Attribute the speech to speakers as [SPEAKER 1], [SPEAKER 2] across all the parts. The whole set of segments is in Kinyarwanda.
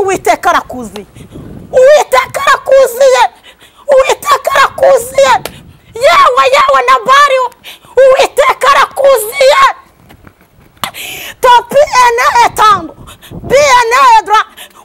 [SPEAKER 1] Uwiteka arakuziye, Uwiteka arakuziye, Uwiteka arakuziye, yewe Nabali, Uwiteka arakuziye. Topi ene etango biene edra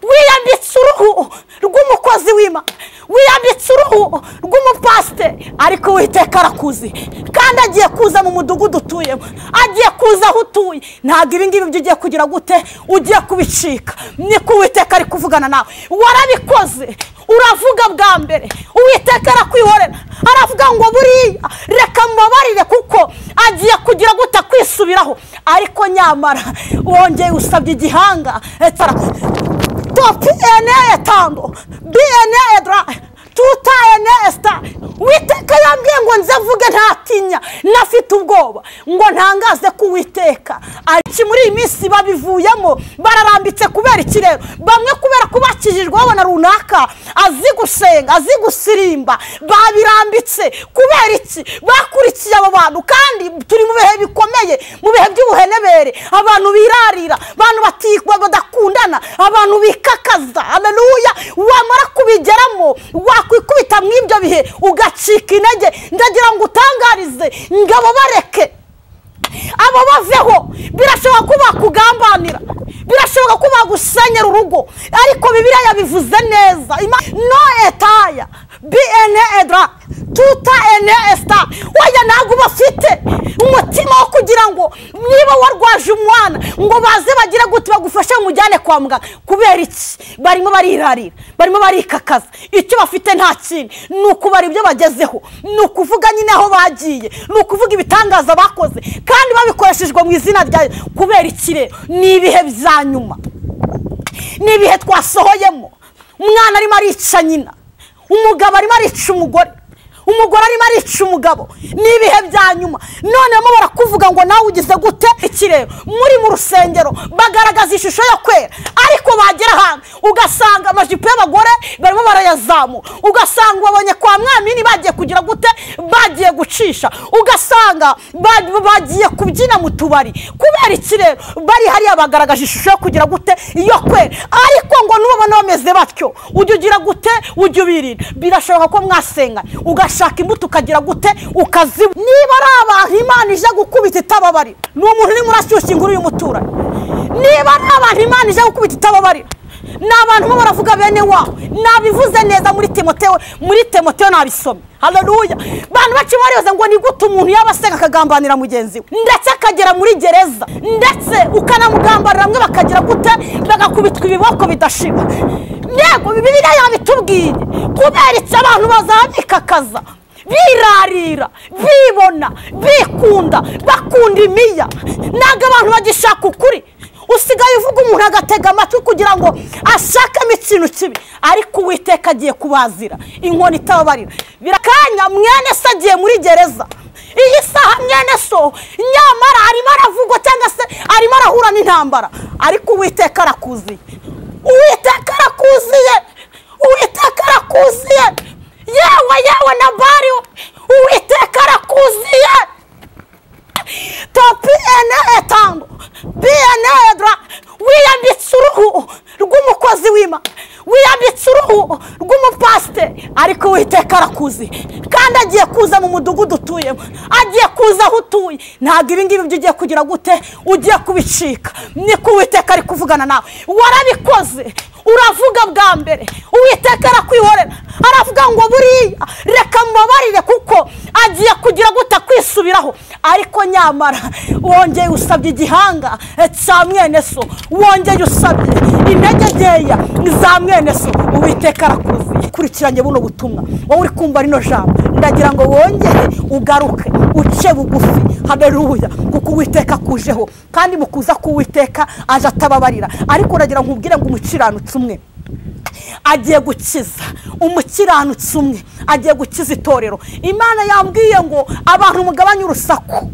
[SPEAKER 1] wiyambitse uruhu rw'umukozi w'Imana, wiyambitse uruhu rw'umupasiteri, ariko Uwiteka arakuziye kandi agiye kuza mu mudugudu utuyemo, agiye kuza aho utuye. Ntabwo ibi ngibi ugiye kugira gute ugiye kubicika, niko Uwiteka ari kuvugana nawe. Warabikoze uravuga bwa mbere, Uwiteka arakwihorera, aravuga ngo buriya reka mubabarire kuko agiye kugira gute kwisubiraho, ariko nyamara wongeye usabye igihanga. Topi ene etango biene edra tuta ene esta. Uwiteka yambwiye ngo nzavuge ntatinya, nafite ubwoba ngo ntangaze ku Uwiteka ari muri iyi minsi babivuyemo, bararambitse kubera ikirero. Bamwe kubera kubakijijwe babona runaka azi gusenga, azi gusirimba, babirambitse kubera iki? Bakurikiye abo bantu. Kandi turi mu bihe bikomeye, mu bihe by'ubuhenebere, abantu birarira, abantu batikwa badakundana, abantu bikakaza. Haleluya! Wamara kubigeramo wakwikubita mw'ibyo bihe ugacika intege. Ndagira ngo utangarize ngabo bareke abo baveho. Birashoboka ko bakugambanira, birashoboka ko bagusenyera urugo, ariko Bibiliya yabivuze neza. No etaya biene edra tuta ene esta. Waya ntabwo bafite umutima wo kugira ngo niba warwaje umwana ngo baze bagire gute bagufashe mujyane kwa muganga. Kubera iki? Barimo barirarira, barimo barikakaza. Icyo bafite nta kindi ni ukubara ibyo bagezeho, ni ukuvuga nyine aho bagiye, ni ukuvuga ibitangaza bakoze kandi babikoreshejwe mu izina rya. Kubera iki rero? Ni ibihe bya nyuma, ni ibihe twasohoyemo. Umwana arimo arica nyina, umugabo arimo arica umugore, umugore arimo arica umugabo. Ni ibihe bya nyuma. None mo barakuvuga ngo nawe ugize gute ikirero. Muri mu rusengero bagaragaza ishusho yo kwera, ariko bagera hanze ugasanga amajipo y'abagore barimo barayazamu, ugasanga babonye kwa mwamini bagiye kugira gute, bagiye gucisha, ugasanga bagiye kubyina mu tubari. Kubera ikirero bari hariya bagaragaje ishusho yo kugira gute iyo kwera, ariko ngo nubona bameze batyo ujye ugira gute, ujye ubirinda. Birashoboka ko mwasengana ugashaka imbuto ukagira gute ukaziba. Niba ari abantu Imana ije gukubita itababarira, ni umuntu uri murashyushya inkuru y'umuturanyi. Niba ari abantu Imana ije gukubita itababarira, ni abantu bo baravuga bene wabo. Nabivuze neza muri Timoteyo nabisomye. Haleluya! Bantu bacu bariyoze ngo ni gute umuntu yabasenga akagambanira mugenzi we, ndetse akagera muri gereza, ndetse ukanamugambanira mwe bakagira gute bagakubitwa ibiboko bidashira. Yego Bibiliya yabitubwiye. Kubera iki abantu bazabikakaza, birarira, bibona, bikunda, bakunda imiya. Ntabwo abantu bagishaka ukuri. Usigaye uvuga umuntu agatega amatwi kugira ngo ashakemo ikintu kibi, ariko Uwiteka agiye kubazira inkoni itababarira. Birakanya mwene se agiye muri gereza. Iyi saha mwene so nyamara arimo aravugwa cyangwa se arimo arahura n'intambara, ariko Uwiteka arakuziye, Uwiteka arakuziye, Uwiteka arakuziye, yewe Nabali, Uwiteka arakuziye. Topi ene etango biene edra wiyambitse uruhu rw'umukozi w'Imana, wiyambitse uruhu rw'umupasiteri, ariko Uwiteka arakuziye kandi agiye kuza mu mudugudu utuyemo, agiye kuza aho utuye. Ntabwo ibi ngibi ugiye kugira gute ugiye kubicika, niko Uwiteka ari kuvugana nawe. Warabikoze uravuga bwa mbere, Uwiteka arakwihorera, aravuga ngo buriya reka mubabarire kuko agiye kugira gute kwisubiraho, ariko nyamara wongeye usabye igihanga cya mwene so, wongeye usabye intege nkeya za mwene so. Uwiteka arakuziye. Kurikiranye buno butumwa, wowe uri kumva rino jambo, ndagira ngo wongere ugaruke uce bugufi. Haleluya! Kuko Uwiteka kujeho, kandi mukuza ku Uwiteka aje atababarira. Ariko uragira nkubwire ngo umukiranutsi umwe agiye gukiza, umukiranutsi umwe agiye gukiza itorero. Imana yambwiye ngo abantu mugabanye urusaku,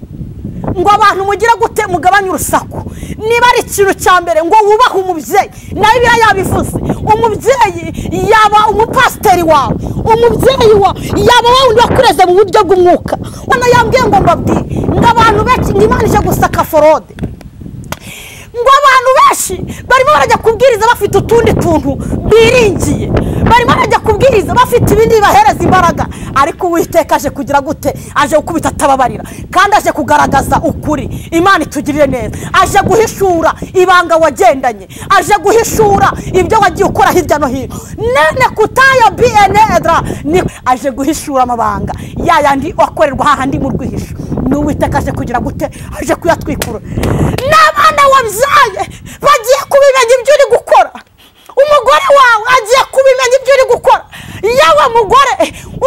[SPEAKER 1] ngo abantu mugira gute mugabanye urusaku. Niba ari ikintu cya mbere ngo wubahe umubyeyi, nayo Bibiliya yabivuze. Umubyeyi yaba umupasiteri wawe, umubyeyi wawe yaba wundi wakureze mu buryo bw'umwuka. Imana yambwiye ngo mbabwire ngo abantu benshi Imana ije gusaka forode, ngo abantu benshi barimo barajya kubwiriza bafite utundi tuntu biringiye, barimo barajya kubwiriza bafite ibindi bibahereza imbaraga, ariko Uwiteka aje kugira gute? Aje gukubita atababarira, kandi aje kugaragaza ukuri. Imana itugirire neza, aje guhishura ibanga wagendanye, aje guhishura ibyo wagiye ukora hirya no hino. Nene kutaya bienedra ni aje guhishura amabanga ya yandi wakorerwa hahandi mu rwihisho. N'Uwiteka aje kugira gute? Aje kuyatwikura. N'abana wabyaye bagiye kubimenya ibyo uri gukora, umugore wawe agiye kubimenya ibyo uri gukora, yawe mugore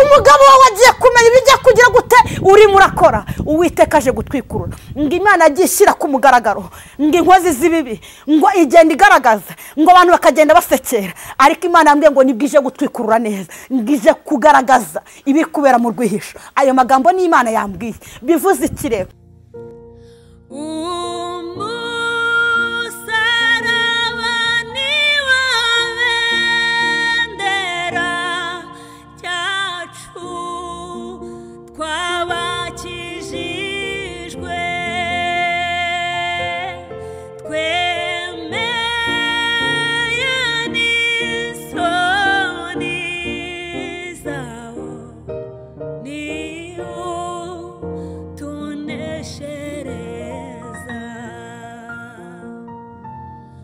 [SPEAKER 1] umugabo wawe agiye kumenya ibijya kugira gute urimo urakora. Uwiteka aje gutwikurura, ngo Imana agiye ishyira ku mugaragaro, ngo inkozi z'ibibi ngo igenda igaragaza, ngo abantu bakagenda basekera, ariko Imana yambwiye ngo nibwije gutwikurura neza, ngije kugaragaza ibiri kubera mu rwihisho. Ayo magambo ni Imana yambwiye, bivuze ikirego.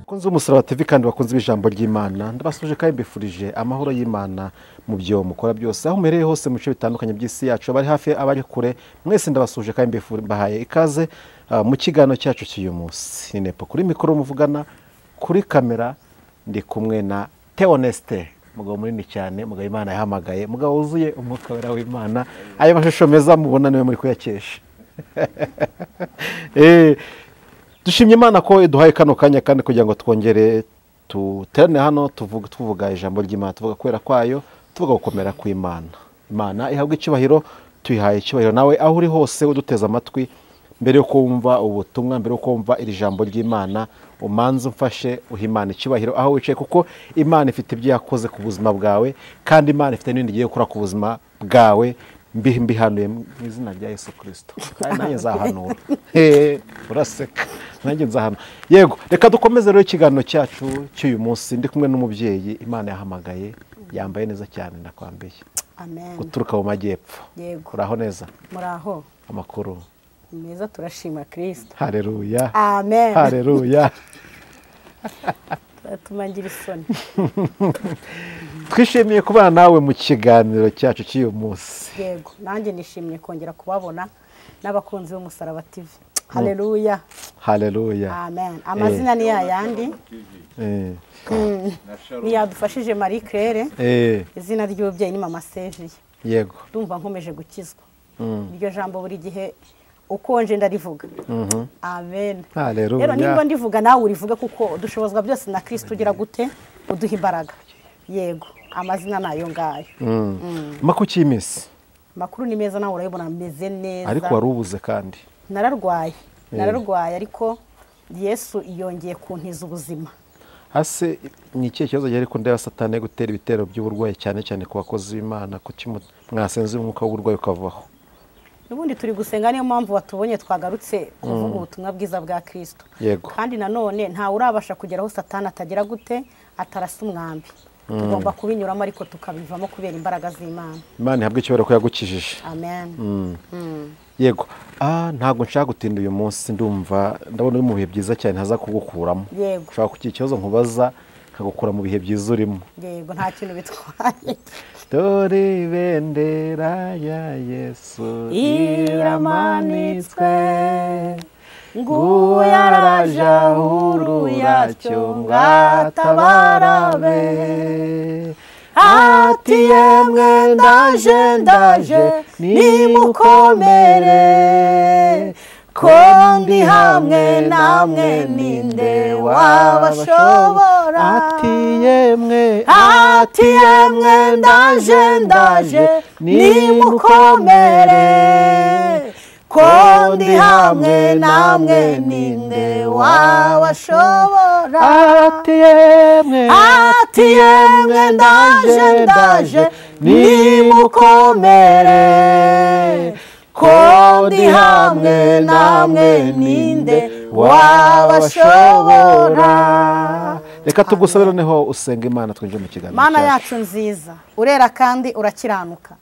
[SPEAKER 2] Bakunze umusaraba TV kandi bakunze ijambo ry'Imana, ndabasuje kandi mbifurije amahoro y'Imana mu byo mukora byose, aho muhereye hose mu bice bitandukanye by'isi yacu, abari hafi abari kure, mwese ndabasuje kandi mbahaye ikaze mu kiganiro cyacu cy'uyu munsi. Ni Nepo kuri mikoro muvugana, kuri kamera ndi kumwe na Theoneste, mugabo munini cyane, mugabo Imana yahamagaye, mugabo wuzuye umwuka wera w'Imana. Ayo mashusho meza mubona niwe muri kuyakesha. Dushimye Imana ko iduhaye kano kanya kandi kugira ngo twongere tuterane hano tuvuga ijambo ry'Imana, tuvuga kwera kwayo, tuvuga gukomera kw'Imana. Imana ihabwa icyubahiro, tuyihaye icyubahiro. Nawe aho uri hose uduteza amatwi, mbere yo kumva ubutumwa, mbere yo kumva iri jambo ry'Imana, umanze umfashe uha Imana icyubahiro aho wicaye, kuko Imana ifite ibyo yakoze ku buzima bwawe, kandi Imana ifite n'ibindi igiye gukora ku buzima bwawe. Mbihanuye mu izina rya Yesu Kristo. Nanjye nzahanura. Uraseka. Nanjye nzahanura. Yego, reka dukomeze rero ikiganiro cyacu cy'uyu munsi. Ndi kumwe n'umubyeyi Imana yahamagaye, yambaye neza cyane, ndakwambiye.
[SPEAKER 1] Amen.
[SPEAKER 2] Guturuka mu majyepfo.
[SPEAKER 1] Yego.
[SPEAKER 2] Uraho neza?
[SPEAKER 1] Muraho.
[SPEAKER 2] Amakuru
[SPEAKER 1] meza, turashima Kristo.
[SPEAKER 2] Haleluya.
[SPEAKER 1] Amen.
[SPEAKER 2] Haleluya.
[SPEAKER 1] Tumangira isoni.
[SPEAKER 2] Twishimiye kubana nawe mu kiganiro cyacu cy'uyu munsi.
[SPEAKER 1] Yego, nanjye nishimiye kongera kubabona n'abakunzi b'umusaraba TV. Haleluya.
[SPEAKER 2] Haleluya.
[SPEAKER 1] Amen. Amazina ni yayandi. Ni yadufashije Marie Claire. Izina ry'ubyeyi ni Mama Serge.
[SPEAKER 2] Yego.
[SPEAKER 1] Ndumva nkomeje gukizwa. Iryo jambo buri gihe ukonje ndarivuga. Amen.
[SPEAKER 2] Haleluya.
[SPEAKER 1] Rero nimba ndivuga nawe urivuga, kuko dushobozwa byose na Kristo ugira gute uduha imbaraga. Yego, amazina nayo ngayo.
[SPEAKER 2] Makuki y'imisi.
[SPEAKER 1] Makuru ni meza, nawe urayibona meze neza.
[SPEAKER 2] Ariko warubuze kandi.
[SPEAKER 1] Nararwaye ariko Yesu yongeye kuntiza ubuzima.
[SPEAKER 2] Ase ni ikihe kibazo yari ko ndeba Satani gutera ibitero by'uburwayi cyane cyane ku bakozi b'Imana, kuki mwasenze umwuka w'uburwayi ukavaho?
[SPEAKER 1] Nubundi turi gusenga, niyo mpamvu watubonye twagarutse kuvuga ubutumwa bwiza bwa Kristo.
[SPEAKER 2] Yego.
[SPEAKER 1] Kandi nanone nta urabasha kugeraho Satani atagira gute atarasa umwambi. Tugomba kubinyuramo ariko tukabivamo kubera imbaraga z'Imana. Imana
[SPEAKER 2] ihabwe icyubahiro ko yagukijije.
[SPEAKER 1] Amen.
[SPEAKER 2] Yego. Ntago nshaka gutinda uyu munsi, ndumva ndabona uri mu bihe byiza cyane, haza kugukuramo.
[SPEAKER 1] Yego.
[SPEAKER 2] Ushaka kuki ikibazo nkubaza nkagukura mu bihe byiza urimo.
[SPEAKER 1] Yego, nta kintu bitwaye.
[SPEAKER 2] Dore ibendera ya Yesu iramanitswe, nguwo yaraje ahurura cyo ngatabarabe, ati yemwe ndaje nimukomere, ko ndi hamwe namwe ninde wabashobora. Ati yemwe ndaje nimukomere, ko ndi hamwe namwe ninde wabashobora. Ati yemwe ndaje nimukomere, ko ndi hamwe namwe ninde
[SPEAKER 1] wabashobora.
[SPEAKER 2] reka tugusabire noneho usenga Imana twinjire mu kiganiro
[SPEAKER 1] Mana yacu nziza, urera kandi urakiranuka,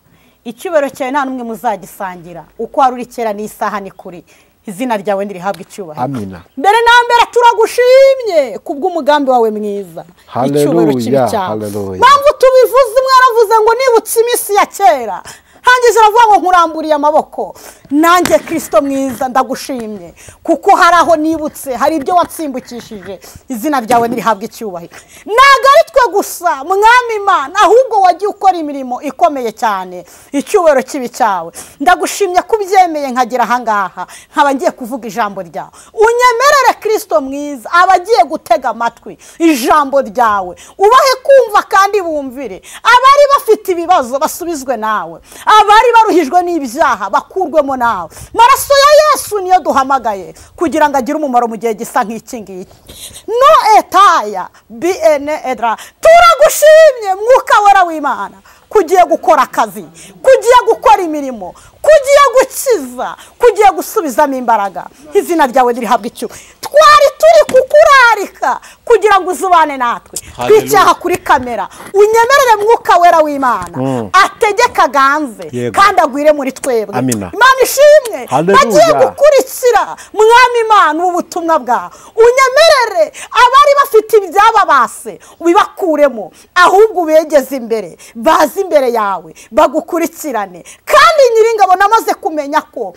[SPEAKER 1] icyubahiro cyawe nta n'umwe muzagisangira, uko wari uri kera n'isaha ni kuri, izina ryawe ndirihabwa icyubahiro.
[SPEAKER 2] Amina.
[SPEAKER 1] Mbere na mbere turagushimye kubw'umugambi wawe mwiza, icyubahiro kibi cyawe. Mpamvu tubivuze, mwaravuze ngo nibutse iminsi ya kera, hangije aravuga ngo nkuramburiye amaboko. Nanjye Kristo mwiza ndagushimye, kuko hari aho nibutse, hari ibyo watsimbukishije, izina ryawe ndirihabwa icyubahiro. Ntabwo ari twe gusa mwami Imana, ahubwo wagiye ukora imirimo ikomeye cyane, icyubahiro kibi cyawe. Ndagushimye ko ubyemeye nkagera ahangaha, nkaba ngiye kuvuga ijambo ryawe. Unyemerere Kristo mwiza, abagiye gutega amatwi ijambo ryawe, ubahe kumva kandi bumvire. Abari bafite ibibazo basubizwe nawe, abari baruhijwe n'ibyaha bakurwemo nawe. Maraso ya Yesu niyo duhamagaye kugira ngo agire umumaro mu gihe gisa nk'iki ngiki. No etaya bene edra, turagushimye mwuka wera w'Imana, kugiye gukora akazi, kugiye gukora imirimo, kugiye gukiza, kugiye gusubizamo imbaraga. Izina ryawe ririhabwa icyubahiro. Twari turi kukurarika kugira ngo uzubane natwe, twicyaha kuri kamera. Unyemerere mwuka wera w'Imana ategeka ganze kandi agwire muri twebwe. Imana ishimwe, bagiye gukurikira mwami Imana ubutumwa bwawe. Unyemerere abari bafite ibyababase ubibakuremo, ahubwo ubegeze imbere, bazi imbere yawe bagukurikirane. Kandi Nyiringabo, namaze kumenya ko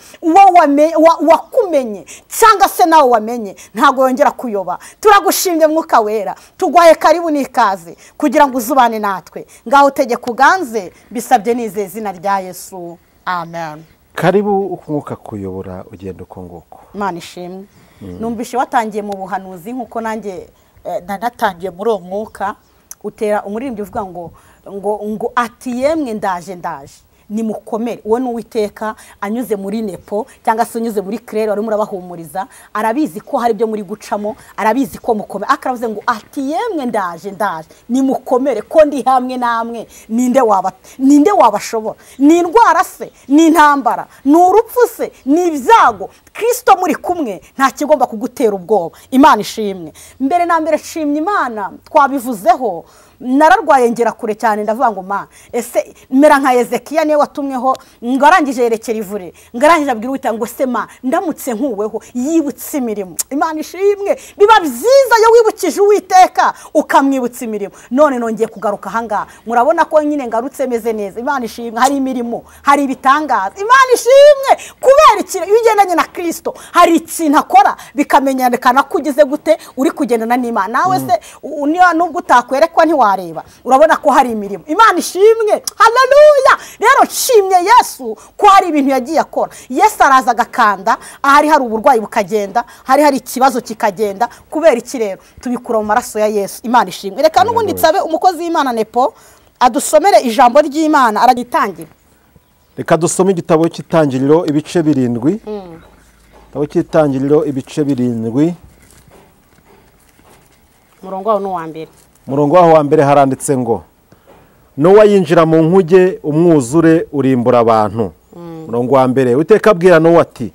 [SPEAKER 1] wakumenye cyangwa se nawe wamenye, ntabwo yongera kuyoba. Turagushimye mwuka wera, tugwaye karibu n'ikaze kugira ngo uzubane natwe. Ngaho utegeka uganze, bisabye nizeye izina rya Yesu, amen.
[SPEAKER 2] Karibu umwuka kuyobora ugenda uko nguko.
[SPEAKER 1] Imana ishimwe. Numvishe watangiye mu buhanuzi nkuko nanjye nanatangiye muri uwo mwuka. Utera umuririmbyi uvuga ngo ati yemwe ndaje nimukomere. Uwo n'Uwiteka anyuze muri nepo cyangwa se anyuze muri Claire wari murabahumuriza, arabizi ko hari byo muri gucamo, arabizi ko mukomere. Akaravuze ngo ati yemwe ndaje nimukomere, ko ndi hamwe namwe. Ninde wabashobora? Ni indwara se, ni intambara, ni urupfu se, ni ibyago, Kristo muri kumwe nta kigomba kugutera ubwoba. Imana ishimwe. Mbere na mbere nshimye Imana, twabivuzeho. Nararwaye ngera kure cyane, ndavuga ngo ma ese mera nka Ezekiya niwe watumweho ngo arangije yerekera ivure, ngarangije abwira Uwiteka ngo se ma ndamutse nkuweho yibutse imirimo. Imana ishimwe, biba byiza yo wibukije Uwiteka ukamwibutsa imirimo. None nongeye kugaruka ahangaha, murabona ko nyine ngarutse meze neza. Imana ishimwe, hari imirimo, hari ibitangaza. Imana ishimwe, kubera iki iyo ugendanye na Kristo hari ikintu akora bikamenyekana ko ugize gute, uri kugendana n'Imana. Nawe se nubwo utakwerekwa ntiwareba, urabona ko hari imirimo. Imana ishimwe, haleluya. Rero nshimye Yesu ko hari ibintu yagiye akora. Yesu araza agakanda ahari hari uburwayi bukagenda, hari ikibazo kikagenda. Kubera iki rero? Tubikura mu maraso ya Yesu. Imana ishimwe. Reka n'ubundi tsabe umukozi w'Imana Nepo adusomere ijambo ry'Imana, aragitangira.
[SPEAKER 2] Reka dusome igitabo cy'Itangiriro ibice 7. Igitabo cy'Itangiriro ibice 7.
[SPEAKER 1] Murongo waho n'uwa mbere.
[SPEAKER 2] Murongo waho wa mbere haranditse ngo Nowa yinjira mu nkuge, umwuzure urimbura abantu. Murongo wa mbere, Uwiteka abwira Nowa ati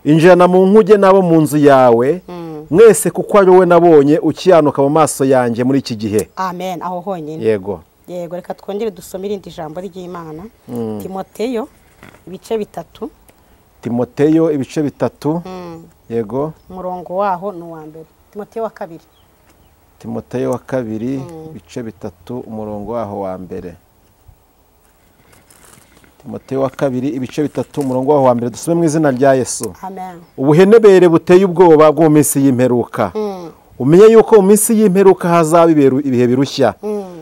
[SPEAKER 2] injirana mu nkuge nabo mu nzu yawe mwese, kuko ari wowe nabonye ukiyanuka mu maso yanjye muri iki gihe.
[SPEAKER 1] Amen. Aho honyine.
[SPEAKER 2] Yego.
[SPEAKER 1] Reka twongere dusome irindi jambo ry'Imana. Timoteyo ibice 3.
[SPEAKER 2] Timoteyo ibice 3. Yego.
[SPEAKER 1] Murongo waho n'uwa mbere. Timoteyo wa 2.
[SPEAKER 2] Timoteyo wa 2 ibice 3 umurongo waho wa mbere. Timoteyo wa 2 ibice 3 umurongo waho wa mbere. Dusome mu izina rya Yesu.
[SPEAKER 1] Amen.
[SPEAKER 2] Ubuhenebere buteye ubwoba bwo mu minsi y'imperuka. Umenye yuko mu minsi y'imperuka hazaba ibihe birushya,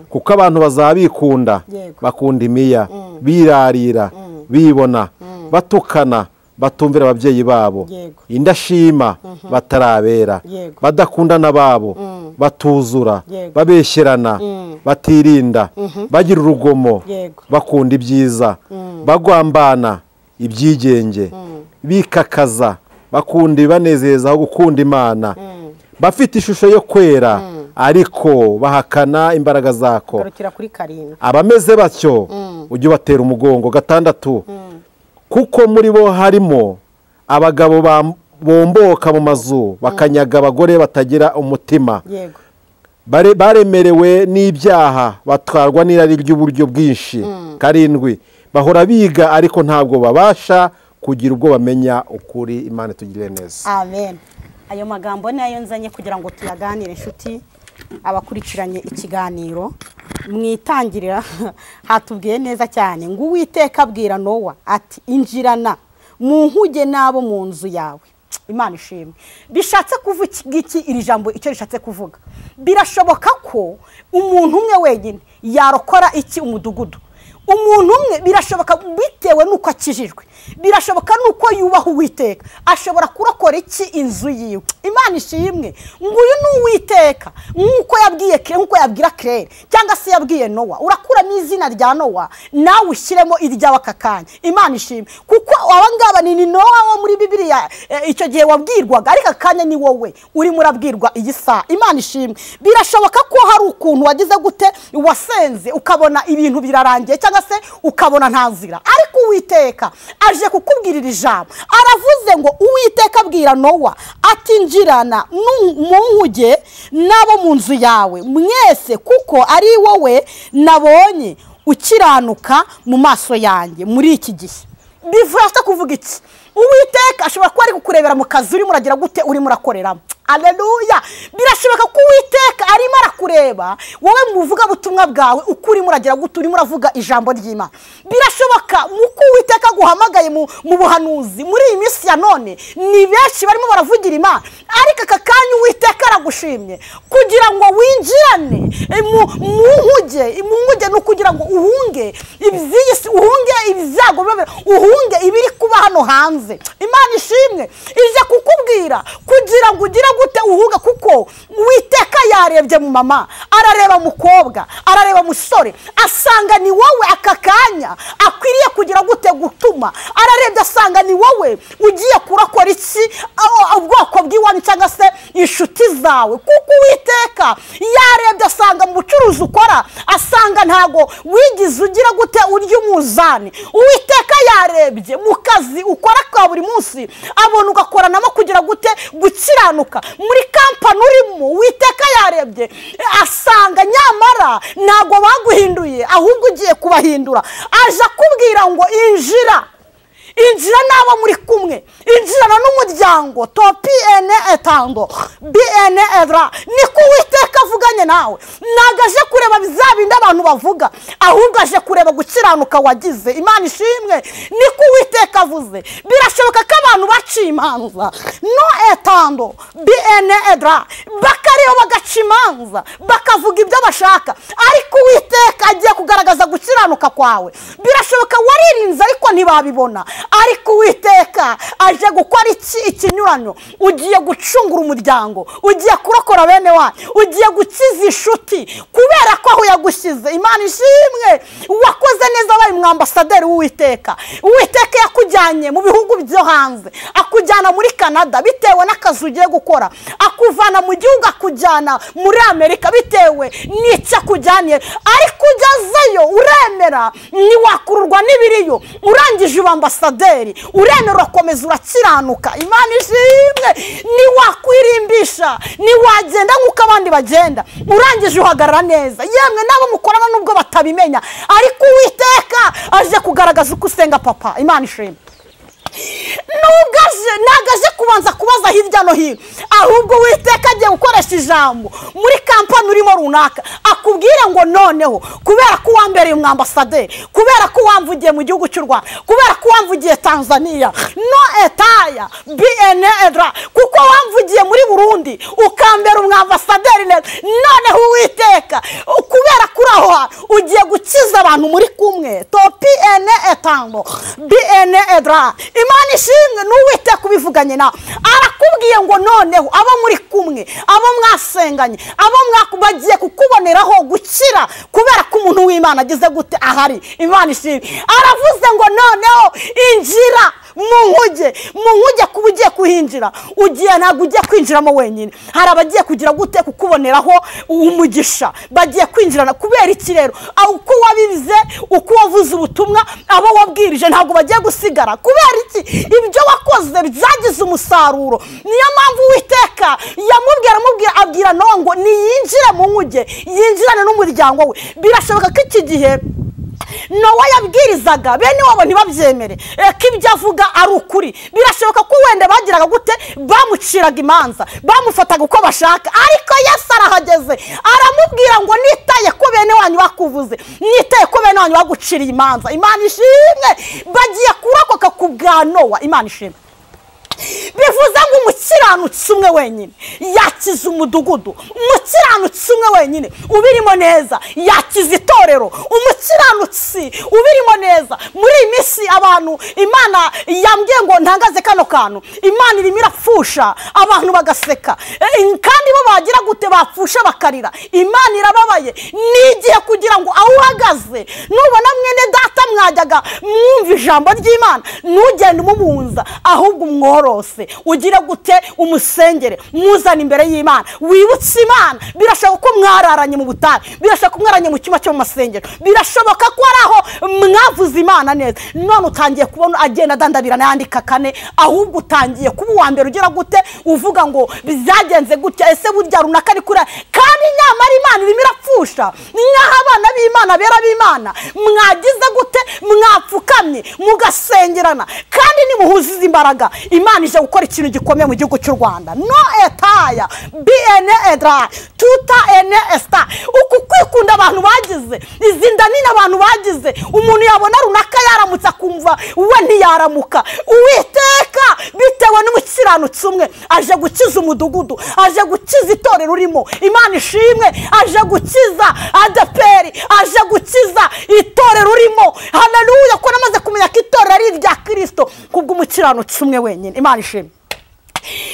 [SPEAKER 2] kuko abantu bazabikunda, bakunda imiya, birarira, bibona, batukana, batumvira ababyeyi babo, indashima, batarabera, badakundana babo, batuzura, babeshyerana, batirinda, bagira urugomo, bakunda ibyiza, bagwambana ibyigenge, bikakaza, bakunda ibibanezeza aho gukunda Imana, bafite ishusho yo kwera ariko bahakana imbaraga zako. Abameze batyo ujye ubatera umugongo. 6. Kuko muri bo harimo abagabo bomboka mu mazu bakanyaga abagore batagira umutima,
[SPEAKER 1] yego
[SPEAKER 2] baremerewe n'ibyaha, batwarwa n'irari ry'uburyo bwinshi. 7 bahora biga ariko ntabwo babasha kugira ubwo bamenya ukuri. Imana tugire neza.
[SPEAKER 1] Amen. Ayo magambo ni ayo nzanye kugira ngo tuyaganire inshuti abakurikiranye ikiganiro. Mwitangirira hatubwiye neza cyane ngo Uwiteka abwira Nowa ati injirana mu nkuge nabo mu nzu yawe. Imana ishimwe. Bishatse kuvuga iki iri jambo icyo rishatse kuvuga? Birashoboka ko umuntu umwe wenyine yarokora iki umudugudu. Umuntu umwe birashoboka bitewe nuko akijijwe, birashoboka nuko yubaha Uwiteka, ashobora kurokora iki inzu yiwe. Imana ishimwe. Nguyu ni Uwiteka nkuko yabwira Claire cyangwa se yabwiye Nowa. Urakura n'izina rya Nowa nawe ushyiremo irya wakakanya. Imana ishimwe. Kuko abangaba ni Nowa wo muri Bibiliya icyo gihe wabwirwaga, ariko akanya ni wowe uri murabwirwa iyi saa. Imana ishimwe. Birashoboka ko hari ukuntu wagize gute wasenze ukabona ibintu birarangiye cyangwa se ukabona nta nzira, ariko Uwiteka aje kukubwirira ijambo. Aravuze ngo Uwiteka abwira Nowa ati njirana mu nkuge nabo mu nzu yawe mwese, kuko ari wowe nabonye ukiranuka mu maso yanjye muri iki gihe. Bivuga kuvuga iki? Uwiteka ashobora kuba ari kukurebera mu kazi urimo uragira gute urimo urakoreramo. Aleluya. Birashoboka ko Uwiteka arimo arakureba wowe mu buvuga butumwa bwawe ukuri muragira gute urimo uravuga ijambo ry'Imana. Birashoboka muko Uwiteka guhamagaye mu buhanuzi muri iyi minsi ya none ni benshi barimo baravugira Imana, ariko akakanya Uwiteka aragushimye kugira ngo winjirane mu nkuge no kugira ngo uhunge ibyisi, uhunge ibyago, uhunge ibiri kuba hano hanze. Imana ishimwe. Ije kukubwira kugira ngo ugira gute uhunga, kuko Uwiteka yarebye mu mama, arareba mukobwa, arareba musore, asanga ni wowe akakanya akwiriye kugira gute gutuma. Ararebye asanga ni wowe ugiye kurakora iki ubwoko bw'iwanyu cyangwa se inshuti zawe, kuko Uwiteka yarebye asanga mu bucuruzi ukora, asanga ntago wigize ugira gute urya umuzani. Uwiteka yarebye mu kazi ukora ka buri munsi, abona ugakoranamo kugira gute gukiranuka. Muri kampani urimo Uwiteka yarebye asanga nyamara ntago baguhinduye, ahubwo ugiye kubahindura. Aje kubwira ngo injira nabo muri kumwe, injirana n'umuryango topi ene etando bene edra. Niko Uwiteka avuganye nawe. Nagaje kureba bizabinda abantu bavuga, ahubwo aje kureba gukiranuka wagize. Imana ishimwe. Niko Uwiteka avuze. Birashoboka ko abantu baciye imanza no etando bene edra bakariyo bagacimanza bakavuga ibyo bashaka, ariko Uwiteka agiye kugaragaza gukiranuka kwawe. Birashoboka waririnze ariko ntibabibona, ariko Uwiteka aje gukora ikinyuranyo. Ugiye gucungura umuryango, ugiye kurokora bene wawe, ugiye gukiza inshuti kubera ko aho yagushyize. Imana ishimwe. Wakoze neza abaye umwambasaderi w'Uwiteka. Uwiteka yakujyanye mu bihugu byo hanze, akujyana muri Canada bitewe n'akazi ugiye gukora, akuvana mu gihugu akujyana muri Amerika bitewe n'icyo akujyaniye, ariko ugezeyo uremera ntiwakururwa n'ibiriyo. Urangije ubambasaderi uremera urakomeza urakiranuka. Imana ishimwe. Niwakwirimbisha, niwagenda nk'uko abandi bagenda, urangije uhagarara neza. Yemwe nabo mukorana nubwo batabimenya, ariko Uwiteka aje kugaragaza uko usenga papa. Imana ishimwe. Nagaje kubanza kubaza hirya no hino, ahubwo Uwiteka agiye gukoresha ijambo muri kampani urimo runaka, akubwira ngo noneho kubera ko wambereye umwambasaderi, kubera ko wamvugiye mu gihugu cy'u Rwanda, kubera ko wamvugiye Tanzania no etaya bene edra, kuko wamvugiye muri Burundi ukambera umwambasaderi neza, noneho Uwiteka kubera kuri aho ugiye gukiza abantu muri kumwe topi ene etango bene edra. Imana ishimwe. N'Uwiteka ubivuganye nawe arakubwiye ngo noneho abo muri kumwe, abo mwasenganye, abo bagiye kukuboneraho gukira kubera ko umuntu w'Imana agize gute ahari. Imana ishimwe. Aravuze ngo noneho injira mu nkuge kuba ugiye kuhinjira ugiye ntabwo ugiye kwinjiramo wenyine, hari abagiye kugira gute kukuboneraho umugisha, bagiye kwinjirana kubera iki rero? Uko wabize, uko wavuze ubutumwa, abo wabwirije ntabwo bagiye gusigara. Kubera iki? Ibyo wakoze byagize umusaruro. Niyo mpamvu Uwiteka abwira Nowa ngo niyinjire mu nkuge, yinjirane n'umuryango we. Birashoboka ko iki gihe Nowa yabwirizaga bene wabo ntibabyemere ko ibyo avuga ari ukuri. Birashoboka ko wenda bagiraga gute, bamuciraga imanza, bamufataga uko bashaka, ariko Yesu arahageze aramubwira ngo nitaye ko bene wanyu bakuvuze, nitaye ko bene wanyu baguciriye imanza. Imana ishimwe, bagiye kurokoka ku bwa Nowa. Imana ishimwe. Bivuze ngo umukiranutsi umwe wenyine yakiza umudugudu, umukiranutsi umwe wenyine ubirimo neza yakiza itorero, umukiranutsi ubirimo neza. Muri iyi minsi abantu Imana yambwiye ngo ntangaze kano kantu, Imana irimo irapfusha abantu bagaseka, kandi bo bagira gute, bapfusha bakarira. Imana irababaye. Ni igihe kugira ngo aho uhagaze nubona mwene data mwajyaga mwumva ijambo ry'Imana, ntugende umubunza, ahubwo umworo ugire gute, umusengere, muzana imbere y'Imana, wibutse Imana. Birashoboka ko mwararanye mu butayu, birashoboka ko mwararanye mu cyuma cyo mu masengero, birashoboka ko ari aho mwavuze Imana neza, none utangiye kubona agenda adandabirana yandika kane, ahubwo utangiye kuba uwa mbere ugira gute, uvuga ngo byagenze gutya, ese burya runaka ari kure, kandi nyamara Imana irimo irapfusha. Nk'aho abana b'Imana bera b'Imana mwagize gute, mwapfukamye mugasengerana, kandi nimuhuziza imbaraga, Imana ije gukora ikintu gikomeye mu gihugu cy'u Rwanda. No etaya bene edra tuta ene esta. Uku kwikunda abantu bagize, izinda nini abantu bagize, umuntu yabona runaka yaramutse akumva we ntiyaramuka. Uwiteka bitewe n'umukiranutsi umwe aje gukiza umudugudu, aje gukiza itorero urimo. Imana ishimwe, aje gukiza adeperi, aje gukiza itorero urimo. Haleluya, ko namaze kumenya ko itorero ari irya Kristo kubw'umukiranutsi umwe wenyine. Imana ishimwe.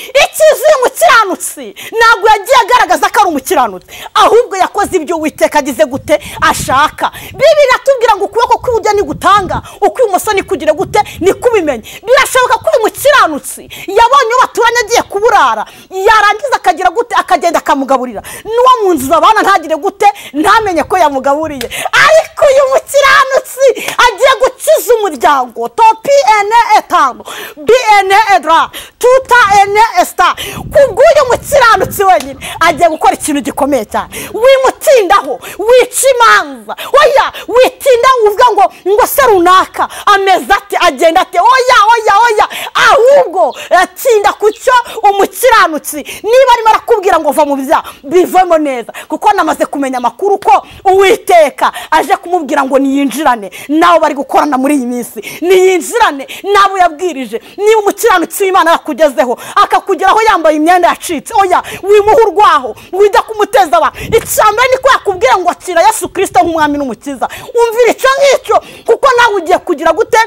[SPEAKER 1] Ikizi umukiranutsi ntabwo yagiye agaragaza ko ari umukiranutsi, ahubwo yakoze ibyo Uwiteka agize gute, ashaka. Bibiri atubwira ngo ukuboko kw'iburyo ni gutanga, ukw'ibumoso ni kugira gute, ni kubimenye. Birashoboka ko uyu mukiranutsi yabonye uwo baturanye agiye kuburara, yarangiza akagira gute, akagenda akamugaburira. N'uwo mu nzu babana ntagire gute, ntamenye ko yamugaburiye. Ariko uyu mukiranutsi agiye gukiza umuryango. Topi ene etano bene edra tuta ene esta. Kubw'uyu mukiranutsi wenyine agiye gukora ikintu gikomeye cyane. Wimutindaho, wica imanza, oya witinda uvuga ngo se runaka ameze ati, agenda ati, oya, ahubwo atinda kucyo umukiranutsi niba arimo arakubwira ngo va mu byaha, bivemo neza, kuko namaze kumenya amakuru ko Uwiteka aje kumubwira ngo niyinjirane nawe bari gukorana muri iyi minsi, niyinjirane nabo yabwirije. Niba umukiranutsi w'Imana yakugezeho akakugeraho yambaye imyenda yacitse, oya wimuhurwaho, wida kumuteza aba. Icyambere niko yakubwira ngo akira Yesu Kristo nk'umwami n'umukiza. Umvira icyo ngicyo, kuko nawe ugiye kugira gute,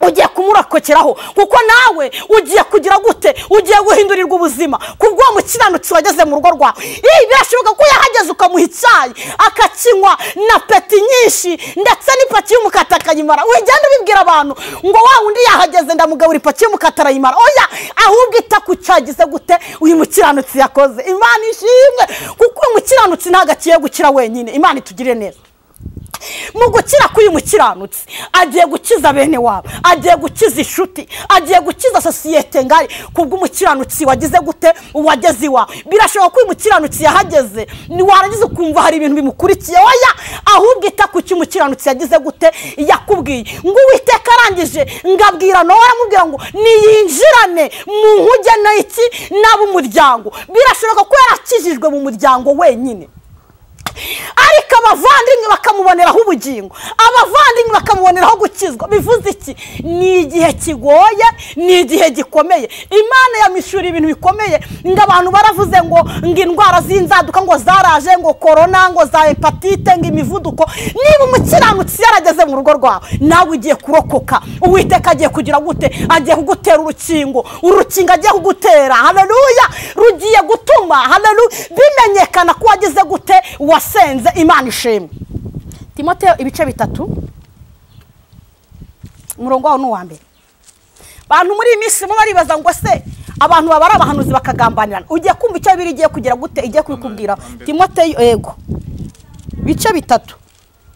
[SPEAKER 1] ugiye kumurokokeraho, kuko nawe ugiye kugira gute, ugiye guhindurirwa ubuzima kubwo mukiranutsi wageze mu rugo rwawe. Birashoboka ko yahageze ukamuha icyayi akakinywa na peti nyinshi ndetse n'ipaki y'umukata akayimara. Ugenda ubibwira abantu ngo wa wundi yahageze ndamugabura ipaki y'umukata arayimara. Oya, ahubwo ita ku cyagize gute uyu mukiranutsi yakoze. Imana ishimwe, kuko uyu mukiranutsi ntabwo agiye gukira wenyine. Imana itugire neza. Mu gukira k'uyu mukiranutsi agiye gukiza bene wabo, agiye gukiza inshuti, agiye gukiza sosiyete ngari kubw'umukiranutsi wagize gute, wageze iwawe. Birashoboka ko uyu mukiranutsi yahageze warangiza ukumva hari ibintu bimukurikiye. Oya, ahubwo ita ku cyo umukiranutsi yagize gute, yakubwiye. Ngo Uwiteka arangije ngabwira Nowa, aramubwira ngo niyinjirane mu nkuge n'iki n'ab'umuryango. Birashoboka ko yarakijijwe mu muryango wenyine, ariko abavandimwe bakamuboneraho ubugingo, abavandimwe bakamuboneraho gukizwa. Bivuze iki? Ni igihe kigoye, ni igihe gikomeye. Imana yamishura ibintu bikomeye, ngo abantu baravuze ngo indwara z'inzaduka ngo zaraje, ngo korona, ngo za hepatite, ngo imivuduko. Niba umukiranutsi yarageze mu rugo rwawe, nawe ugiye kurokoka. Uwiteka agiye kugira gute, agiye kugutera urukingo agiye kugutera, haleluya, rugiye gutuma, haleluya, bimenyekana ko wagize gute, wasenze. Imana ishimwe. Timoteyo ibice 3 umurongo wa 1. abantu muri iyi minsi baribaza ngo se abantu baba ari abahanuzi bakagambanirana. Ugiye kumva icyo biri igiye kugira gute, igiye kubikubwira. Timoteyo yego bice 3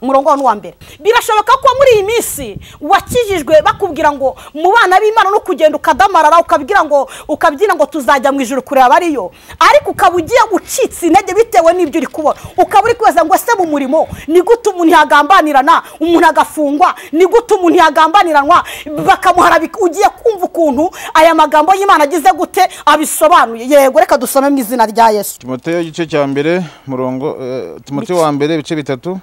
[SPEAKER 1] umurongo wa mbere. Birashoboka ko muri iyi minsi wakijijwe bakubwira ngo mu bana b'Imana no kugenda ukadamarara ukabwira ngo ukabyina ngo tuzajya mu ijuru kureba ariyo, ariko ukabugiye gucitsa intege bitewe n'ibyo uri kubona. Ukaburi kweza ngo se mu murimo ni gute umuntu yagambanirana, umuntu agafungwa, ni gute umuntu yagambaniranwa bakamuharabika. Ugiye kumva ukuntu aya magambo y'Imana agize gute abisobanuye. Yego reka dusome mu izina rya Yesu.
[SPEAKER 3] Timoteyo igice cya mbere murongo Timoteyo wa mbere bice 3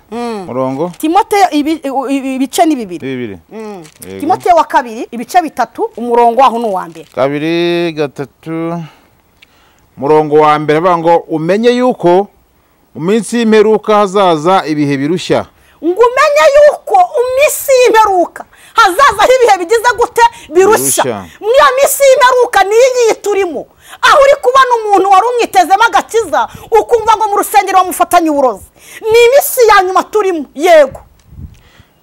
[SPEAKER 3] murongo
[SPEAKER 1] Timoteyo ibice ni 2. Timoteyo wa 2 ibice 3 umurongo waho no wa mbere.
[SPEAKER 3] 2-3 murongo wa mbere bango umenye yuko mu minsi y'imperuka hazaza ibihe birushya.
[SPEAKER 1] Ngo umenye yuko uminsi y'imperuka hazaza ibihe bigize gute birushya. Mwiya minsi y'imperuka ni iyi turimo. Aho uri kubana umuntu wari umwitezemo agakiza ukumva ngo mu rusengero bamufatanye uburozi. Ni imisi ya nyuma turimo. Yego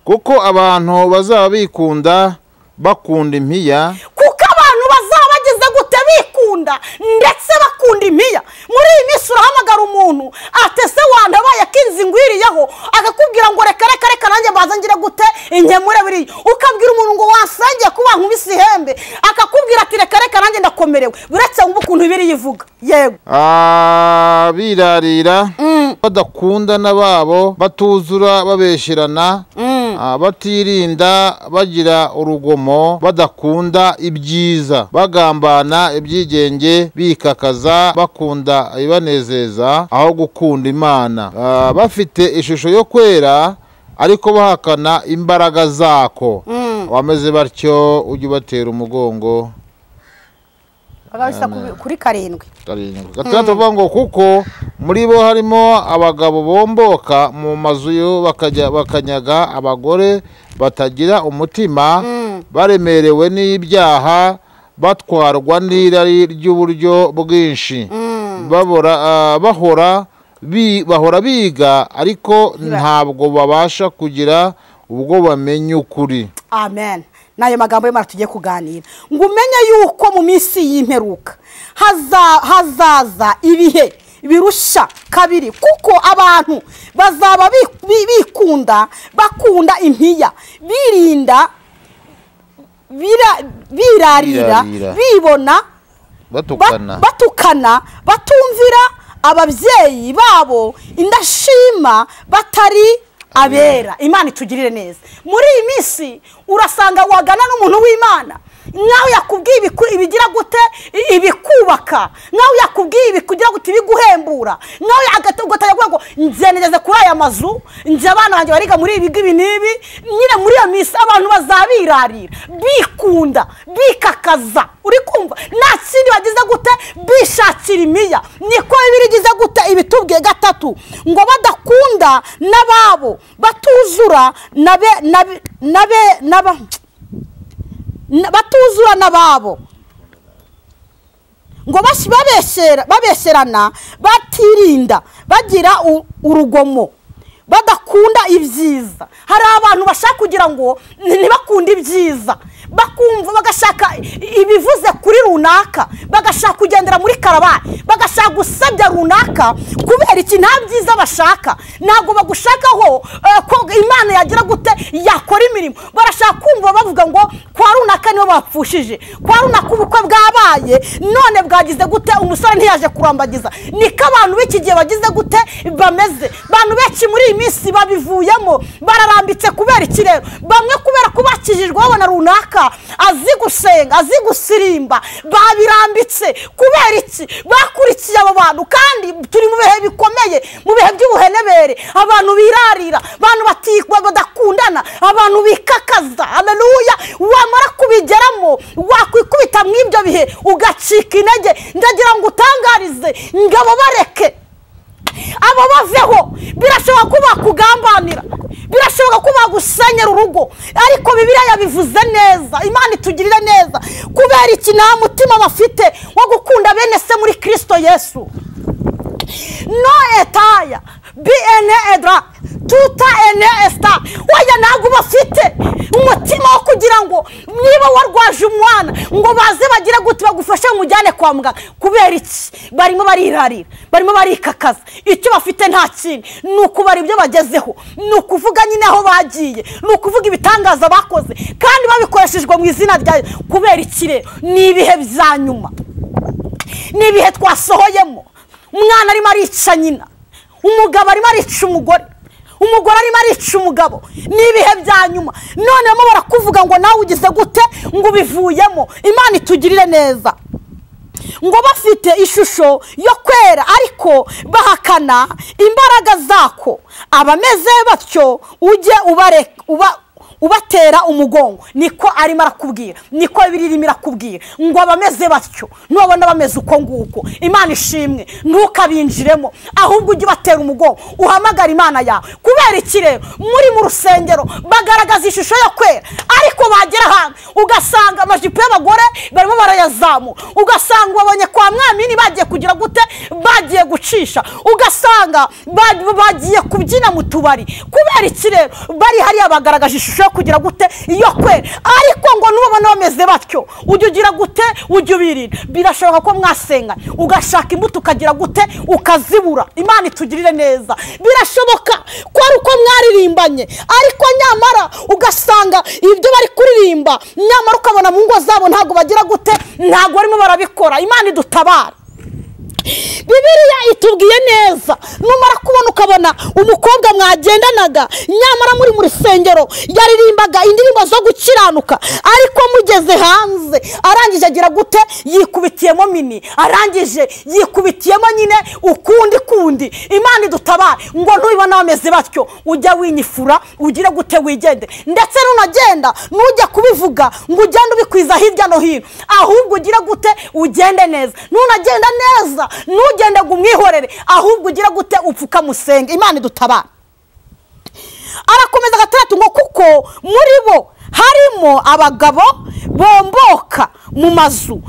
[SPEAKER 3] kuko abantu bazaba bikunda bakunda impiya.
[SPEAKER 1] Kuko abantu bazaba bagize gute bikunda ndetse bakunda impiya. Muri iyi minsi urahamagara umuntu atese wandabaye akinzi ngwiriyeho akakubwira ngo reka nanjye baza ngire gute inkemure biri. Ukabwira umuntu ngo wasangiye kuba nkubisi ihembe akakubwira ati reka nanjye ndakomerewe. Buretse ngo ukuntu biri yivuga. Yego
[SPEAKER 3] birarira badakunda nababo batuzura babesherana batirinda bagira urugomo badakunda ibyiza bagambana ibyigenge bikakaza bakunda ibanezeza aho gukunda Imana bafite ishusho yo kwera ariko bahakana imbaraga zako. Wameze batyo ujye batera umugongo.
[SPEAKER 1] Bagabisa kuri 7.
[SPEAKER 3] Gatatu ngo kuko muri bo harimo abagabo bomboka mu mazu yo bakanyaga abagore batagira umutima baremerewe n'ibyaha batwarwa n'irari ry'uburyo bwinshi bahora biga ariko ntabwo babasha kugira ubwo bamenya ukuri.
[SPEAKER 1] Amen. Nayo magambo y'Imana tugiye kuganira. Ngo umenye yuko mu minsi y'imperuka hazaza ibihe birushya 2 kuko abantu bazaba bikunda bakunda impiya birarira bibona batukana batumvira ababyeyi babo indashima batari abera. Imana itugirire neza. Muri iyi minsi urasanga wagana n'umuntu w'Imana nkaho yakubwiye ibigira gute ibikubaka, nkaho yakubwiye ibikugira gute ibiguhembura, nkaho agatogota yavuga ngo nzenegeze kuri aya mazu nje abana banjye bariga muri ibi gibi nibi. Nyine muri iyo minsi abantu bazabirarira bikunda bikakaza. Uri kumva nta kindi bagize gute bishakira imiya. Niko birigize gute ibitubwiye 3 ngo badakunda nababo batuzura batuzura nababo ngo babesherana batirinda bagira urugomo badakunda ibyiza. Hari abantu bashaka kugira ngo ntibakunda ibyiza bakumva bagashaka ibivuze kuri runaka bagashaka kugendera muri karabani bagashaka gusabya runaka kubera iki nta byiza bashaka. Ntabwo bagushakaho ko Imana yagira gute yakora imirimo. Barashaka kumva bavuga ngo kwa runaka niwe bapfushije, kwa runaka ubukwe bwabaye none bwagize gute umusore ntiyaje kurambagiza. Niko abantu b'iki gihe bagize gute bameze. Abantu benshi muri iyi minsi babivuyemo bararambitse kubera iki rero. Bamwe kubera ko bakijijwe babona runaka azi gusenga azi gusirimba babirambitse kubera iki bakurikiye abo bantu. Kandi turi mu bihe bikomeye, mu bihe by'ubuhenebere. Abantu birarira, abantu badakundana, abantu bikakaza. Haleluya. Wamara kubigeramo wakwikubita mw'ibyo bihe ugacika intege. Ndagira ngo utangarize ngabo bareke abo baveho. Birashoboka ko bakugambanira, birashoboka ko bagusenyera urugo, ariko Bibiliya yabivuze neza. Imana itugirire neza kubera iki nta mutima bafite wo gukunda bene se muri Kristo Yesu. No etaya bien edra tout ruta Esta waya ntabwo bafite umutima wo kugira ngo niba warwaje umwana ngo baze bagira gute bagufashe mujyane kwa muganga kubera iki barimo barirarira barimo barikakaza icyo bafite nta kindi nukubara ibyo bagezeho nukuvuga nyine aho bagiye nukuvuga ibitangaza bakoze kandi babikoreshejwe mu izina rya kubera iki rero ni ibihe byanyuma ni ibihe twasohoyemo umwana arimo arica nyina umugabo arimo arica umugore arimo arica umugabo ni ibihe bya nyuma none mo barakuvuga ngo nawe ugize gute ngo bivuyemo Imana itugirire neza ngo bafite ishusho yo kwera ariko bahakana imbaraga zako abameze batyo ujye ubatera umugongo niko arimo arakubwira niko biririmo irakubwira ngo abameze batyo nubona bameze uko nguko Imana ishimwe ntukabinjiremo ahubwo ujye ubatera umugongo uhamagara Imana yawe kubera iki rero muri mu rusengero bagaragaza ishusho yo kwera ariko bagera hanze ugasanga amajipo y'abagore barimo barayazamu ugasanga babonye kwa mwamini bagiye kugira gute bagiye gucisha ugasanga bagiye kubyina mu tubari kubera iki rero bari hariya bagaragaje ishusho kugira gute iyo kwera ariko ngo nubona bameze batyo ujye ugira gute ujye ubirinda birashoboka ko mwasengana ugashaka imbuto ukagira gute ukazibura Imana itugirire neza birashoboka ko ari uko mwaririmbanye ariko nyamara ugasanga ibyo bari kuririmba nyamara ukabona mu ngo zabo ntabwo bagira gute ntabwo barimo barabikora Imana idutabara Bibiliya itubwiye neza numara kubona ukabona umukobwa mwagendanaga nyamara muri mu rusengero yaririmbaga indirimbo zo gukiranuka ariko mugeze hanze arangije agira gute yikubitiyemo mini arangije yikubitiyemo nyine ukundi Imana idutabare ngo ntubibona bameze batyo ujya winyifura ugire gute wigende ndetse nunagenda nujya kubivuga ngo ugende ubikwiza hirya no hino ahubwo ugira gute ugende neza nunagenda neza nugende gumwihorere ahubwo ugira gute upfuka musenge Imana idutabara arakomeza gatatu ngo kuko muri bo harimo abagabo bomboka mu mazu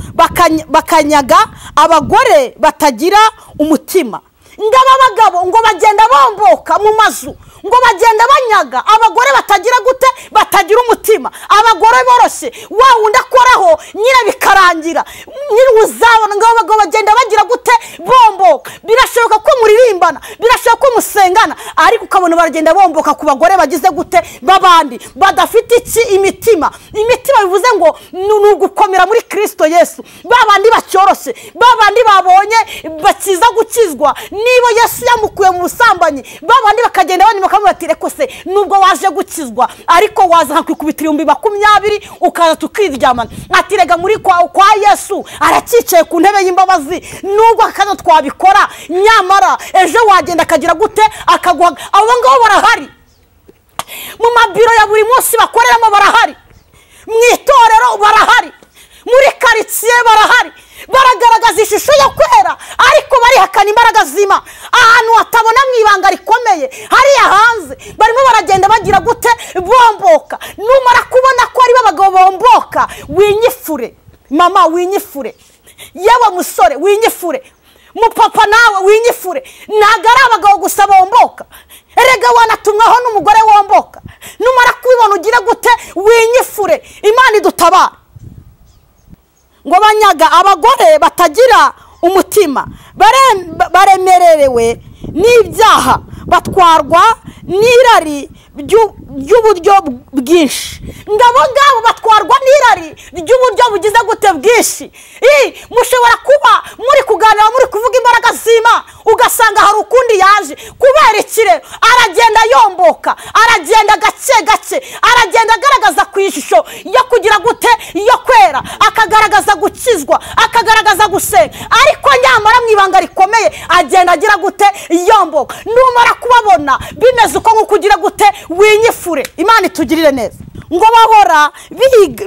[SPEAKER 1] bakanyaga abagore batagira umutima ngaba abagabo ngo bagenda bomboka mu mazu ngo bagenda banyaga abagore batagira gute batagira umutima abagore boroshe wa wundi akoraho nyine bikarangira nyine uzabona ngo abagabo bagenda bagira gute bomboka birashoboka ko muririmbana birashoboka ko musengana ariko ukabona baragenda bomboka ku bagore bagize gute babandi badafite iki imitima bivuze ngo nugukomera muri Kristo Yesu babandi bacyoroshe babandi babonye bakiza gukizwa nibo Yesu yamukuye mu busambanyi babandi bakagenda bakamubwira ko se nubwo waje gukizwa ariko waza kwikubitira 2020 ukaza tukiryamana atirega muri kwa Yesu aracicaye ku ntebe y'imbabazi nubwo akazo twabikora nyamara ejo wagenda akagira gute akagwa abo ngabo barahari mu mabiro ya buri munsi bakoreramo barahari mu itorero barahari muri quartier barahari baragaragaza ishusho yo kwera ariko barihakana imbaraga zima ahantu hatabona mwibanga rikomeye hariya hanze barimo baragenda bagira gute bomboka numara kubona ko ari babagabo bomboka winyifure mama winyifure yewe musore winyifure mupapa nawe winyifure nagara abagabo gusa bomboka erega wanatumwaho n'umugore womboka numara kubibona ugira gute winyifure Imana idutabara ngo banyaga abagore batagira umutima baremerewe n'ibyaha batwarwa n'irari ry'uburyo bwinshi ngabo batwarwa n'irari ry'uburyo bugize gute bwinshi mushobora kuba muri kuganira muri kuvuga imbaraga zima ugasanga hari ukundi yaje kubera ikire aragenda yomboka aragenda gake aragenda agaragaza ku ishusho yo kugira gute yo kwera akagaragaza gukizwa akagaragaza gusenga ariko nyamara mwibanga rikomeye agenda agira gute yomboka numara kubabona bimeze uko nkukugira gute winyifure Imana itugirire neza ngo bahora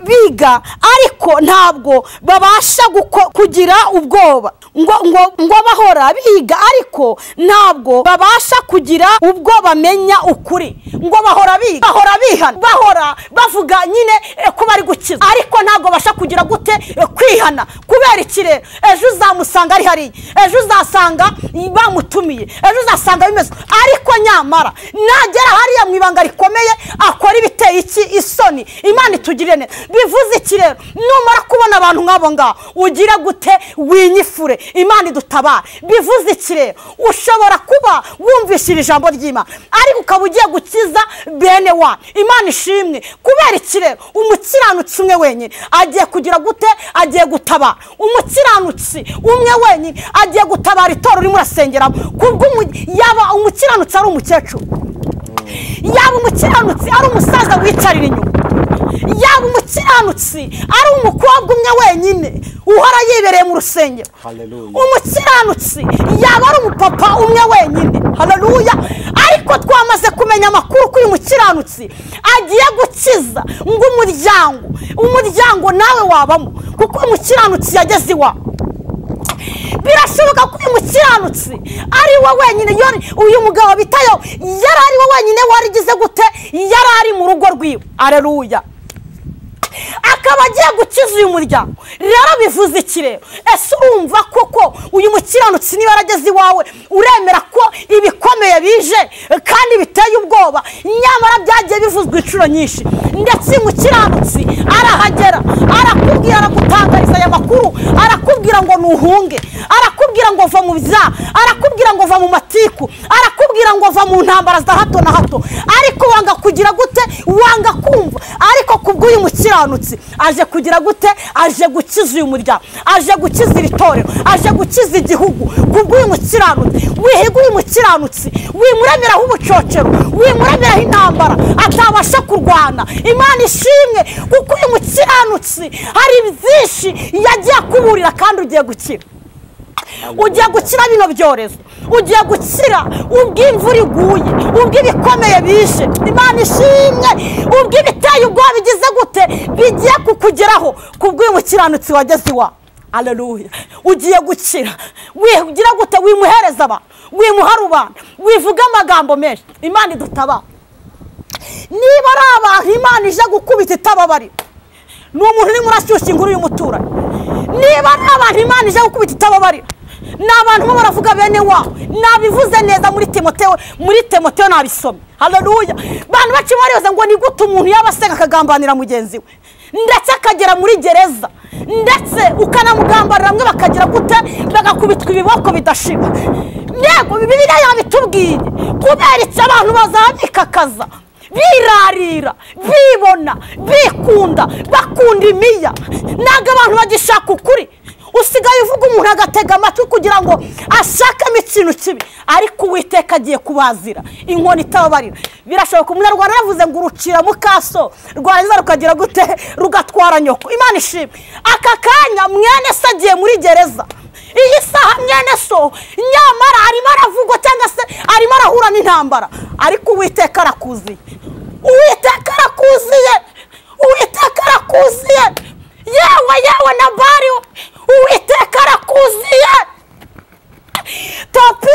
[SPEAKER 1] biga ariko ntabwo babasha kugira ubwoba ngo bahora biga ariko ntabwo babasha kugira ubwo bamenya ukuri ngo bahora biga bahora bihana bahora bavuga nyine ko bari gukiza ariko ntabwo basha kugira gute kwihana kubera ikirere ejo uzamusanga ari hariya ejo uzasanga bamutumiye ejo uzasanga bimeze ariko nyamara nagera hariya mu ibanga rikomeye akora ibiteye iki isoni Imana itugirire neza bivuze ikirere numara kubona abantu nk'abo ngabo ugira gute winyifure Imana idutabara bivuze ikirere ushobora kuba wumvishira ijambo ry'Imana ariko ukaba ugiye gukiza bene wa Imana ishimwe kubera ikirere umukiranutsi umwe wenyine agiye kugira gute agiye gutabara umukiranutsi umwe wenyine agiye gutabara itoro urimo urasengeramo kubwo yaba umukiranutsi ari umukecuru yaba umukiranutsi ari umusaza wicarira inyuma yaba umukiranutsi ari umukobwa umwe wenyine uhora yibereye mu rusengero umukiranutsi yaba ari umupapa umwe wenyine haleluya ariko twamaze kumenya amakuru ko uyu mukiranutsi agiye gukiza ngo umuryango nawe wabamo kuko umukiranutsi yageze iwawe birashoboka ko uyu mukiranutsi ari we wenyine uyu mugabo bitayo yari ari we wenyine warigize gute yari ari mu rugo rwiwe haleluya akaba agiye gukiza uyu muryango rero bivuze ikirere ese urumva koko uyu mukiranutsi niba yarageze iwawe uremera ko ibikomeye bije kandi biteye ubwoba nyamara byagiye bivuzwa inshuro nyinshi ndetse uyu mukiranutsi arahagera arakubwira aragutangariza aya makuru arakubwira ngo nuhunge arakubwira ngo va mu byaha arakubwira ngo va mu matiku arakubwira ngo va mu ntambara za hato na hato ariko wanga kugira gute wanga kumva ariko kubw'uyu mukiranutsi aje kugira gute aje gukiza uyu muryango aje gukiza iri torero aje gukiza igihugu kubw'uyu mukiranutsi wihiga uyu mukiranutsi wimuremeraho ubucocero wimuremeraho intambara atabasha kurwana Imana ishimwe kuko uyu mukiranutsi hari byinshi yagiye kuburira kandi ugiye gukira ugiye gukira bino byorezo ugiye gukira ubw'imvura iguye ubw'ibikomeye bishe Imana ishimwe ubw'ibiteye ubwoba bigize gute bigiye kukugeraho kubw'uyu mukiranutsi wageze iwawe haleluya ugiye gukira wigira gute wimuhereza abantu wimuha rubanda wivuga amagambo menshi Imana idutabara niba ari abantu Imana ije gukubita itababarira ni umuntu urimo urashyushya inkuru y'umuturanyi niba ari abantu Imana ije gukubita itababarira ni abantu bo baravuga bene wabo nabivuze neza muri Timoteyo nabisomye haleluya bantu bacu bariyoze ngo ni gute umuntu yabasenga akagambanira mugenzi we ndetse akagera muri gereza ndetse ukanamugambarira bamwe bakagira gute bagakubitwa ibiboko bidashira ntego Bibiliya yabitubwiye kubera icyo abantu bazabikakaza birarira bibona bikunda bakunda imiya ntabwo abantu bagishaka ukuri usigaye uvuga umuntu agatega amatwi kugira ngo ashakemo ikintu kibi ariko Uwiteka agiye kubazira inkoni itababarira birashoboka umunyarwanda yavuze ngo urucira mu kaso rwarangiza rukagira gute rugatwara nyoko Imana ishimwe aka kanya mwene se agiye muri gereza iyi saha mwene so nyamara arimo aravugwa cyangwa se arimo arahura n'intambara ariko Uwiteka arakuziye Uwiteka arakuziye Uwiteka arakuziye yewe Nabali Uwiteka arakuziye topi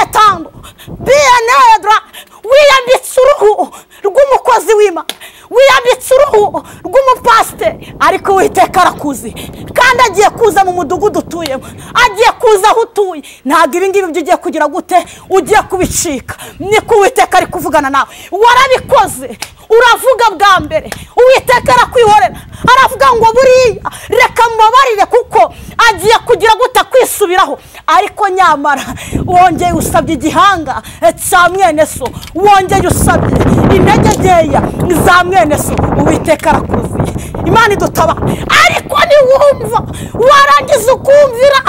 [SPEAKER 1] etando bienedra wiyambitse uruhu rw'umukozi w'Imana wiyambitse uruhu rw'umupasiteri ariko Uwiteka arakuziye kandi agiye kuza mu mudugudu utuyemo agiye kuza aho utuye ntabwo ibi ngibi ugiye kugira gute ugiye kubicika niko Uwiteka ari kuvugana nawe warabikoze uravuga bwa mbere Uwiteka arakwihorera aravuga ngo buriya reka mubabarire kuko agiye kugira gute kwisubiraho ariko nyamara wongeye usabye igihanga cya mwene so wongeye usabye intege nkeya za mwene so Uwiteka arakuziye Imana idutaba ariko niwumva warangiza ukumvira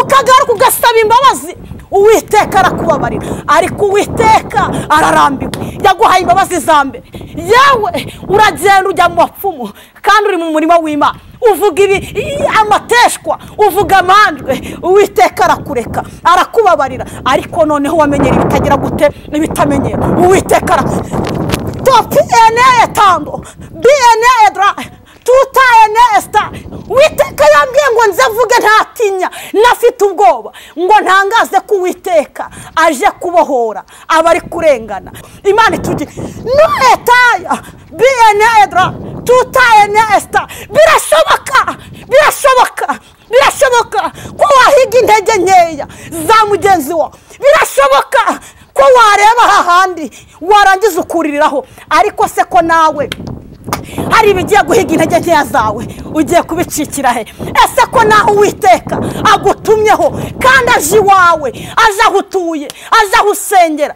[SPEAKER 1] ukagaruka ugasaba imbabazi Uwiteka arakubabarira ariko Uwiteka ararambiwe yaguhaye imbabazi za mbere yewe uragenda ujya mu bapfumu kandi uri mu murimo w'Imana uvuga amateshwa uvuga amandwe Uwiteka arakureka arakubabarira ariko noneho wamenyera ibitagira gute ibitamenyera Uwiteka topi etando bienedra tutayenesta Uwiteka yambwiye ngo nze vuge ntatinya nafite ubwoba ngo ntangaze ko Uwiteka aje kubohora abari kurengana Imana itugi noetaya bienedra tutayenesta birashoboka ko wahiga intege nkeya za mugenzi wawe birashoboka ko wareba hahandi warangiza ukuririraho ariko se ko nawe hari ibigiye guhiga intege nkeya zawe ugiye kubicikira he ese ko naho Uwiteka agutumyeho kandi aje iwawe aje aho utuye aje aho usengera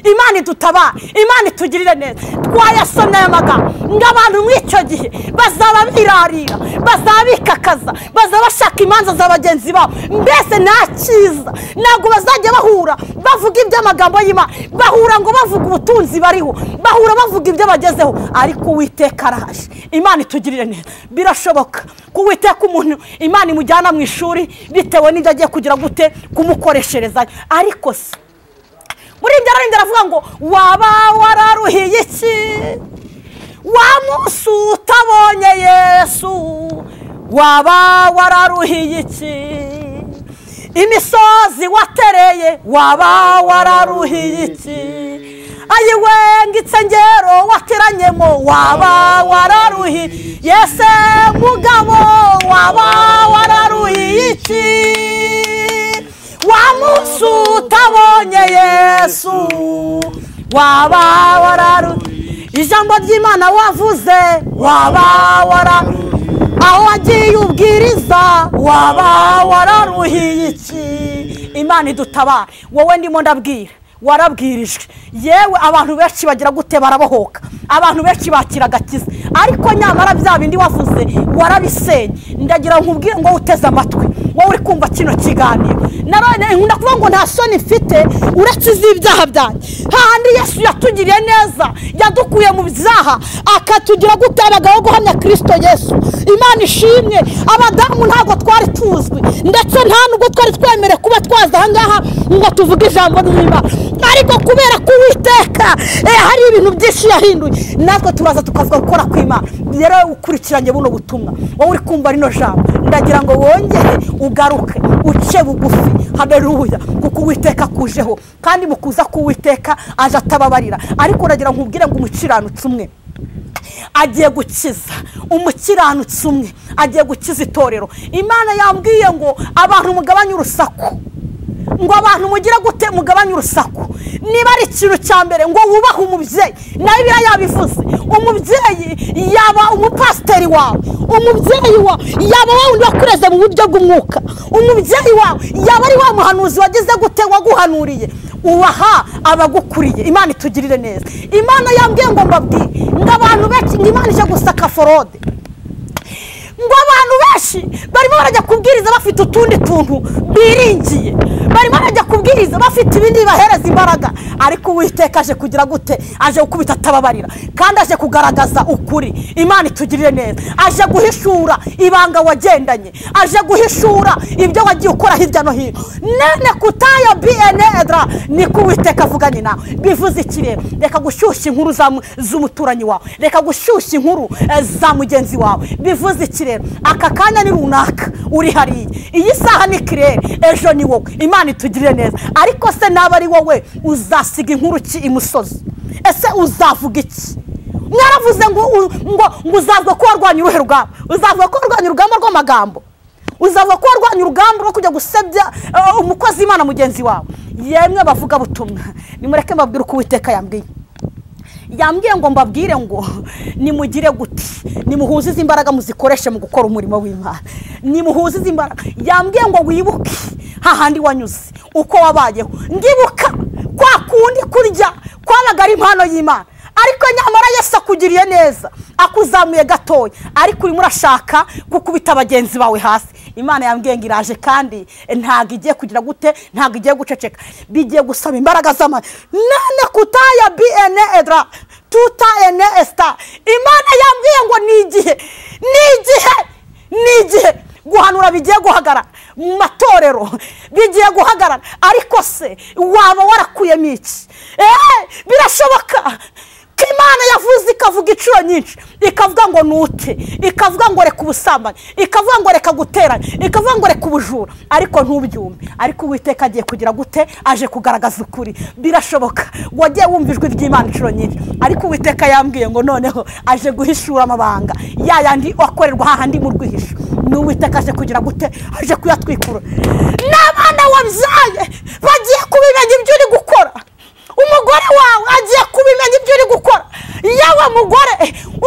[SPEAKER 1] Imana idutabara Imana itugirire neza twayasomye aya magambo ngo abantu mw'icyo gihe bazaba birarira bazaba bikakaza bazaba bashaka imanza za bagenzi babo mbese nta cyiza ntabwo bazajya bahura bavuga iby'amagambo y'Imana bahura ngo bavuga ubutunzi bariho bahura bavuga ibyo bagezeho ariko Uwiteka araje Imana itugirire neza birashoboka ko Uwiteka umuntu Imana imujyana mu ishuri bitewe n'ibyo agiye kugira gute kumukoreshereza ariko se muri ibyo aravuga ngo waba wararuhiye iki wa munsi utabonye Yesu waba wararuhiye iki imisozi watereye waba wararuhiye iki ayiwe ngitsengero wateranyemo waba wararuhiye Yese mugabo waba wararuhiye iki wa munsi utabonye Yesu waba wararuhiye ijambo ry'Imana wavuze waba wararuhiye aho wagiye ubwiriza waba wararuhiye iki Imana idutabara wowe ndimo ndabwira warabwirijwe yewe abantu benshi bagira gute barabohoka abantu benshi bakira gakiza ariko nyamara bya bindi wavuze warabisenye ndagira nkubwire ngo uteze amatwi wowe uri kumva kino kiganiro narone nkunda kuvuga ngo nta soni mfite uretse iz'ibyaha byanjye handi Yesu yatugiriye neza yadukuye mu byaha akatugira gute abagabo guhamya Kristo Yesu Imana ishimwe abadamu ntago twari tuzwi ndetse nta nubwo twari twemere kuba twaza ahangaha ngo tuvuge ijambo ry'Imana ariko kubera ko Uwiteka hari ibintu byinshi yahinduye natwe turaza tukavuga gukora kw'Imana rero ukurikiranye buno butumwa wowe uri kumva rino jambo ndagira ngo wongere ugaruke uce bugufi haleluya kuko Uwiteka kujeho kandi mukuza ku Uwiteka aje atababarira ariko ndagira nkubwire ngo umukiranutsi umwe agiye gukiza umukiranutsi umwe agiye gukiza itorero Imana yambwiye ngo abantu mugabanye urusaku ngo abantu mugira gute mugabanye urusaku niba ari ikintu cya mbere ngo wubahe umubyeyi nayo bira yabivuze umubyeyi yaba umupasiteri wawe umubyeyi wawe yaba wundi wakureze mu buryo bw'umwuka umubyeyi wawe yaba ari wa muhanuzi wagize gute waguhanuriye ubaha abagukuriye Imana itugirire neza Imana yambwiye ngo mbabwire ngo abantu benshi Imana ije gusaka forode ngo abantu benshi barimo barajya kubwiriza bafite utundi tuntu biringiye barimo barajya kubwiriza bafite ibindi bahereza imbaraga ariko Uwiteka aje kugira gute aje gukubita atababarira kandi aje kugaragaza ukuri Imana itugirire neza aje guhishura ibanga wagendanye aje guhishura ibyo wagiye ukora hirya no hino nene kutaya bienedra niko Uwiteka avuganye nawe bivuze ikirere reka gushyushya inkuru z'umuturanyi wawe reka gushyushya inkuru za mugenzi wawe bivuze ikirere aka kanya ni runaka uri hariya iyi saha ni kirere ejo ni wowe Imana itugirire neza ariko se naba ari wowe uzasiga inkuru ki imusozi ese uzavuga iki mwaravuze ngo uzavuga ko warwanya uruhe rugamba uzavuga ko warwanya urugamba rw'amagambo uzavuga ko warwanya urugamba rwo kujya gusebya umukozi Imana mugenzi wawe yemwe bavuga butumwa nimureke mbabwire uko Uwiteka yambwiye ngo mbabwire ngo nimugire gute nimuhuze imbaraga muzikoreshe mu gukora umurimo w'Imana nimuhuze imbaraga yambwiye ngo wibuke hahandi wanyuze uko wabayeho ngibuka kwa kundi kurya kwabaga ari impano y'Imana ariko nyamara Yesu akugiriye neza akuzamuye gatoya ariko urimo urashaka gukubita abagenzi bawe hasi Imana yambwiye ngo iraje kandi ntago igiye kugira gute ntago igiye guceceka bigiye gusaba imbaraga z'Imana nane kutaya bienedra tutayenesta Imana yambwiye ngo nigihe guhanura bigiye guhagarara mu matorero bigiye guhagarara ariko se waba warakuyemo iki birashoboka Imana yavuze ikavuga inshuro nyinshi, ikavuga ngo nute, ikavuga ngo reka ubusambanyi, ikavuga ngo reka guteranya, ikavuga ngo reka ubujura, ariko ntubyumve. Ariko Uwiteka agiye kugira gute? Aje kugaragaza ukuri. Birashoboka wagiye wumva ijwi ry'Imana inshuro nyinshi, ariko Uwiteka yambwiye ngo noneho aje guhishura amabanga ya yandi akorerwa hahandi mu rwihisho. N'Uwiteka aje kugira gute? Aje kuyatwikura. N'abana wabyaye bagiye kubimenya ibyo uri gukora. Umugore wawe agiye kubimenya ibyo uri gukora. Yawe mugore,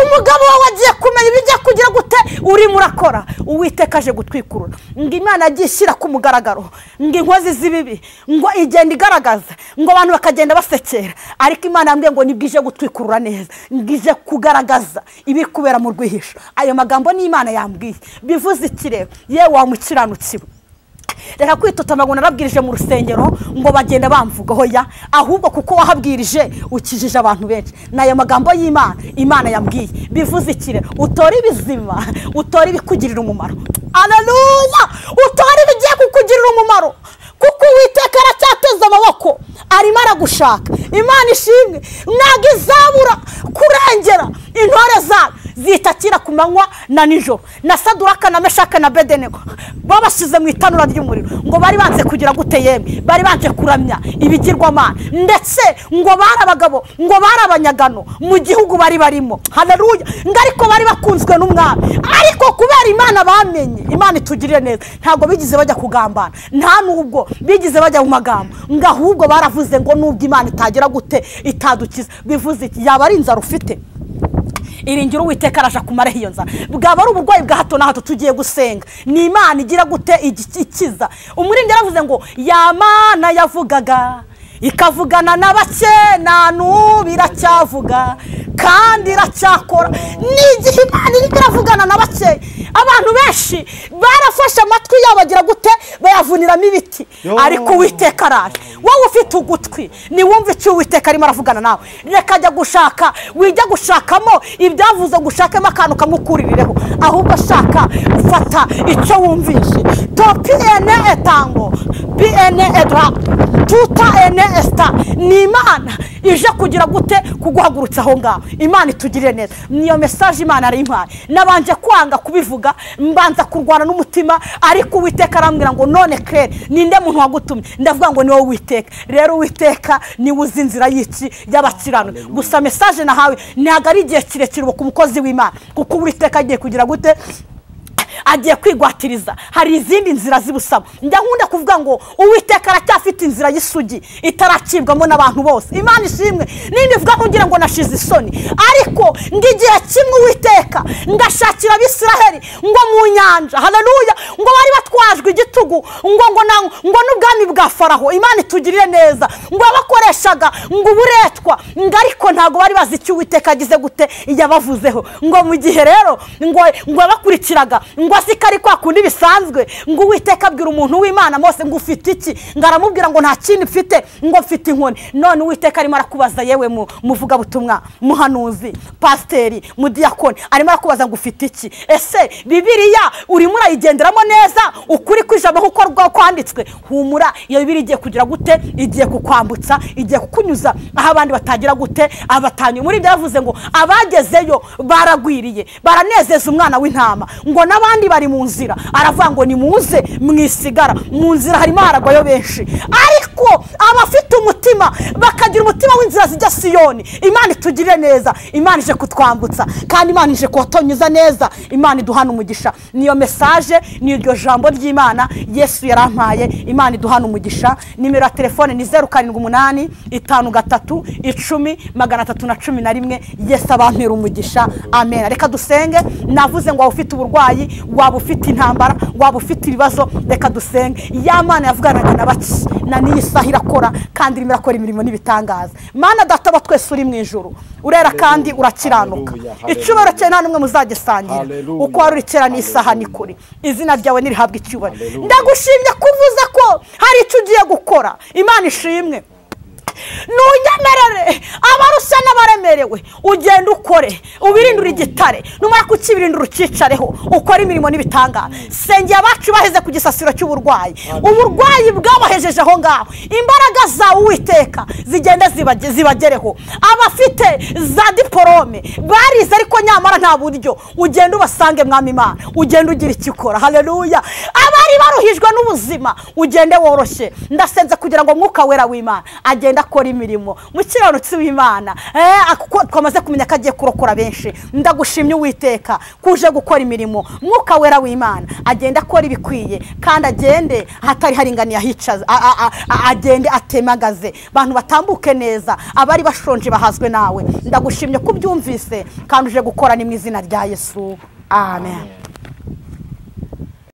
[SPEAKER 1] umugabo wawe agiye kumenya ibijya kugira gute urimo urakora. Uwiteka aje gutwikurura. Ngo Imana agiye ishyira ku mugaragaro, ngo inkozi z'ibibi ngo igenda igaragaza, ngo abantu bakagenda basekera, ariko Imana yambwiye ngo nibwije gutwikurura neza, ngije kugaragaza ibikubera mu rwihisho. Ayo magambo ni Imana yambwiye. Bivuze ikirego yewe wa mukiranutsi, reka kwitotama ngo narabwirije mu rusengero ngo bagenda bamvuga hoya, ahubwo kuko wahabwirije ukijije abantu benshi. Nayo magambo y'Imana, Imana yambwiye. Bivuze ikire utora ibizima, utora ibikugirira umumaro. Haleluya! Utora ibigiye kukugirira umumaro, kuko Uwiteka aracyateza amaboko, arimo aragushaka. Imana ishimwe, ntabwo izabura kurengera intore zayo zitakira ku manywa na nijoro. Na Saduraka na Meshaka na Abedenego babashize mu itanura ry'umuriro, ngo bari banze kugira gute yemwe, bari banze kuramya ibigirwamana, ndetse ngo bari abagabo, ngo bari abanyagano mu gihugu bari barimo. Haleluya! Ngo ariko bari bakunzwe n'umwami, ariko kubera Imana bamenye, Imana itugirire neza, ntabwo bigize bajya kugambana, nta nubwo bigize bajya mu magambo, ngo ahubwo baravuze ngo nubwo Imana itagira gute itadukiza. Bivuze iki? Yaba ari inzara ufite, iringira Uwiteka araje kumara iyo nzara. Bwaba ari uburwayi bwa hato na hato tugiye gusenga, ni Imana igira gute ikiza. Umuririmbyi yaravuze ngo ya Mana yavugaga ikavugana n'abake, na n'ubu iracyavuga kandi iracyakora. N'igihe Imana irimo iravugana n'abake, abantu benshi barafashe amatwi yabo bagira gute bayavuniramo ibiti, ariko Uwiteka araje. Wowe ufite ugutwi niwumve icyo Uwiteka arimo aravugana nawe. Reka ajya gushaka, wijya gushakamo ibyavuze ngo ushakemo akantu kamukurireho, ahubwo shaka ufata icyo wumvishe. Topiene etango biene edra tuta ene esta. Ni Imana ije kugira gute kuguhagurutsa aho ngaho. Imana itugirire neza. Niyo message Imana ari impaye. Nabanje kwanga kubivuga, mbanza kurwana n'umutima, ariko Uwiteka arambwira ngo none Claire ninde muntu wagutumye? Ndavuga ngo ni wowe Uwiteka. Rero Uwiteka ni uzi inzira y'iki y'abakirano. Gusa message nahawe ntago ari igihe kirekire ku mukozi w'Imana, kuko Uwiteka agiye kugira gute agiye kwigwatiriza. Hari izindi nzira zibusaba. Ndakunda kuvuga ngo Uwiteka aracyafite inzira y'isugi itaracibwamo n'abantu bose. Imana ishimwe. Nindi vuga ngira ngo nashize isoni, ariko ngigiye kimwe Uwiteka ngashakira Abisiraheli ngo mu nyanja. Haleluya! Ngo bari batwajwe igitugu, ngo n'ubwami bwa Faraho. Imana itugirire neza. Ngo abakoreshaga ngo uburetwa, ngo ariko ntago bari bazi icyo Uwiteka agize gute yabavuzeho. Ngo mu gihe rero ngo abakurikiraga ngo asikari kwa kundi bisanzwe, ngo Uwiteka abwira umuntu w'Imana Mose ngo ufite iki? Ngo aramubwira ngo nta kindi mfite, ngo mfite inkoni. None Uwiteka arimo arakubaza yewe muvuga butumwa, muhanuzi, pasteri, mudiyakoni, arimo arakubaza ngo ufite iki? Ese Bibiliya urimo urayigenderamo neza ukuri kwijamo uko kwanditswe? Humura, iyo Bibiliya igiye kugira gute, igiye kukwambutsa, igiye kukunyuza aho abandi batagira gute abatanyu. Muri byo yavuze ngo abagezeyo baragwiriye, baranezeza umwana w'intama, ngo n'abandi bari mu nzira. Aravuga ngo nimuze mwisigara mu nzira, harimo haragwayo benshi, ariko abafite umutima bakagira umutima w'inzira zijya Siyoni. Imana itugirire neza. Imana ije kutwambutsa, kandi Imana ije kuhatonyuza neza. Imana iduhana umugisha. Niyo message, ni iryo jambo ry'Imana Yesu yarampaye. Imana iduhana umugisha. Nimero ya telefone ni 078 53 10 311. Yesu abampera umugisha. Amen. Reka dusenge. Navuze ngo ufite uburwayi, waba ufite intambara, waba ufite ibibazo, reka dusenge. Ya Mana yavuganaga n'abaki, na niyi saha irakora kandi irimo irakora imirimo n'ibitangaza. Mana Data wa twese uri mu ijuru, urera kandi urakiranuka. Icubero cye nta numwe muzagisangira, uko wari urikera n'isaha ni kuri. Izina ryawe nirihabwa icyubahiro. Ndagushimye kuvuza ko hari icyo ugiye gukora. Imana ishimwe. ntunyemerere abarushya n'abaremerewe ugenda ukore ubirindura igitare numara kukibirindura ukicareho ukora imirimo n'ibitangaza sengera abacu baheze ku gisasiro cy'uburwayi uburwayi bwabahejeje aho ngaho imbaraga zawe Uwiteka zigenda zibagereho abafite za diporome barize ariko nyamara nta buryo ugenda ubasange mwami Imana ugenda ugira icyo ukora haleluya abari baruhijwe n'ubuzima ugende woroshye ndasenze kugira ngo Mwuka Wera w'Imana agenda akora imirimo mu kiranutsi w'Imana kuko twamaze kumenya ko agiye kurokora benshi ndagushimye Uwiteka kuje gukora imirimo Mwuka Wera w'Imana agenda akora ibikwiye kandi agende hatari haringaniye ahicaza agende atemagaze abantu batambuke neza abari bashonje bahazwe nawe ndagushimye kubyumvise kandi uje gukora ni mu izina rya Yesu amen.